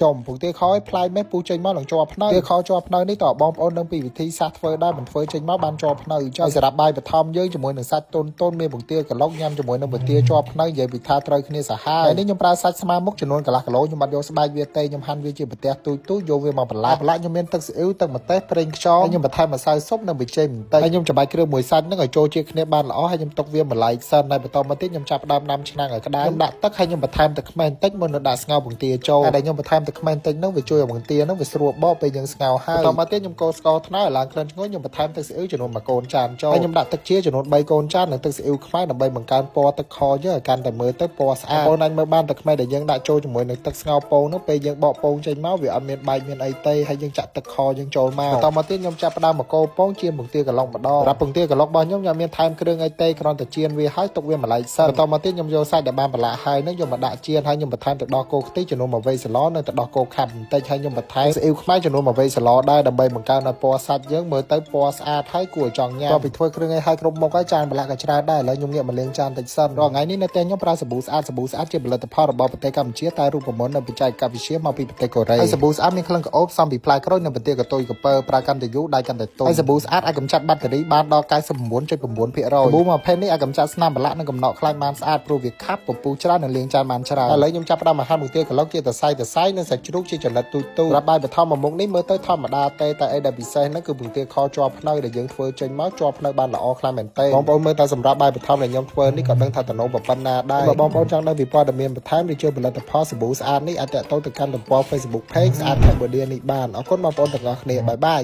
ចំពុកទាខឲ្យផ្លាយមេពូចេញមកឡើងជាប់ភ្នែទាខជាប់ភ្នែនេះតបងប្អូននឹងពីវិធីសាស្ត្រធ្វើដែរមិនធ្វើចេញមកបានជាប់ភ្នែចុះសម្រាប់បាយបឋមយើងជាមួយនឹងសាច់តុនមានពុកទាកឡុកញ៉ាំជាមួយនឹងពុកទាជាប់ភ្នែនិយាយពីថាត្រូវគ្នាសាហាវហើយនេះខ្ញុំប្រើសាច់ស្មើមុខចំនួនកន្លះគីឡូខ្ញុំបាត់យកស្បែកវាទេខ្ញុំហាន់វាជាប្រទេសទូចយកវាមកបន្លាខ្ញុំមានទឹកស៊ីអ៊ីវទឹកម្ទេសប្រេងខ្យងខ្ញុំបន្ថែមម្សៅស៊ុបនិងប៊ីចេងបន្តិចហើយខ្ញុំច្របាច់គ្រឿងមួយសាច់នឹងឲ្យចូលជាគ្នាបានល្អហើយខ្ញុំទុកវាបន្លែកសិនហើយបន្តមកទៀតខ្ញុំចាប់ផ្ដើមដាំឆ្នាំងឲ្យក្តៅខ្ញុំដាក់ទឹកហើយខ្ញុំបន្ថែមទឹកខ្មេះបន្តិចមុននឹងដាក់ស្ងោរបង្គាចូលហើយដែលខ្ញុំបន្ថែមទឹកខ្មេះបន្តិចនោះវាជួយឲ្យបង្គានោះវាស្រួលបកពេលយើងស្ងោរហើយបន្តមកទៀតខ្ញុំកូរស្ករត្នោតឲ្យឡើងក្លិនឈ្ងុយខ្ញុំបន្ថែមទឹកស៊ីអ៊ីវចំនួន1កូនចានចូលហើយខ្ញុំដាក់ទឹកជាចំនួន3កូនចាននិងទឹកស៊ីអ៊ីវខ្មែរដើម្បីបង្កើនពណ៌ទឹកខយើងឲ្យកាន់តែមើលទៅពណ៌ស្អាតបងប្អូនអាចមើលបានទឹកខ្មេះដែលយើងដាក់ចូលជាមួយនឹងទឹកស្ងោរពងនោះពេលយើងបកពងចេញមកវាអត់មានបែកមានអីទេហើយយើងចាក់ទឹកខយើងចូលមកបន្តមកទៀតខ្ញុំចាប់ផ្ដើមមកកូរពងជាបង្គាកឡុកម្ដងរាប់បង្គាកឡុករបស់ខ្ញុំមានថែមគ្រឿងអីទេគ្រាន់តែចៀនវាហើយទុកវាម្លែកសិនបន្តមកទៀតខ្ញុំយកសាច់ដែលបានបន្លាក់ហើយនឹងយកមកដាក់ចៀនហើយខ្ញុំបន្ថែមទឹកដោះគោខ្ទិះចំនួន1វែកសឡនិងទឹកដោះគោខាប់បន្តិចហើយខ្ញុំបន្ថែមស៊ីអ៊ីវខ្មែរចំនួន1វែកសឡដែរដើម្បីបង្កើនឲ្យពណ៌សាច់យើងមើលទៅពណ៌ស្អាតហើយគួរឲ្យចង់ញ៉ាំពីធ្វើគ្រឿងអីហើយគ្រប់មុខហើយចានបន្លាក់ក៏ច្រើនដែរឥឡូវខ្ញុំងាកមកលាងចានតិចសិនរាល់ថ្ងៃនេះនៅផ្ទះខ្ញុំប្រើសាប៊ូស្អាតជាផលិតផលរបស់ប្រទេសកម្ពុជាតែរូបមន្តនៅបច្ចេកវិទ្យាមកពីប្រទេសកូរ៉េហើយសាប៊ូស្អាតមានក្លិនក្រអូបសំពីផ្លែក្រូចនិងបន្ទាកតុយកពើប្រើកាន់តែយូរដៃកាន់តែទន់ហើយសាប៊ូស្អាតអាចកម្ចាត់បាក់តេរីបានដល់ 99.9% សាប៊ូមួយប្រភេទនេះអាចកម្ចាត់ស្នាមប្រឡាក់និងកំណកខ្លាញ់បានស្អាតព្រោះវាខាប់ពពុះច្រើននិងលាងចានបានច្រើនឥឡូវខ្ញុំចាប់ផ្ដើមអាហារបង្គាកឡុកជាសរសៃនិងសាច់ជ្រូកជាចំណិតទូចរាប់បាយបឋមមួយមុខនេះមើលទៅធម្មតាទេតែអីដែលពិសេសហ្នឹងគឺបង្គាខជាប់ភ្នែដែលយើងធ្វើចេញមកជាប់ភ្នែបានល្អខ្លាំងមែនទែនបងប្អូនមើលតែសម្រាប់បាយបឋមដែលខ្ញុំធ្វើនេះក៏ដឹងថាតំណប៉ុណ្ណាដែរបើបងប្អូនចង់ដឹងពីព័ត៌មានបន្ថែមឬជួយផលិតផលសាប៊ូស្អាតនេះអាចតាក់ទងទៅកាន់ទំព័រ Facebook Page ស្អាត Cambodia នេះបានអរគុណបងប្អូនទាំងអស់គ្នាបាយបាយ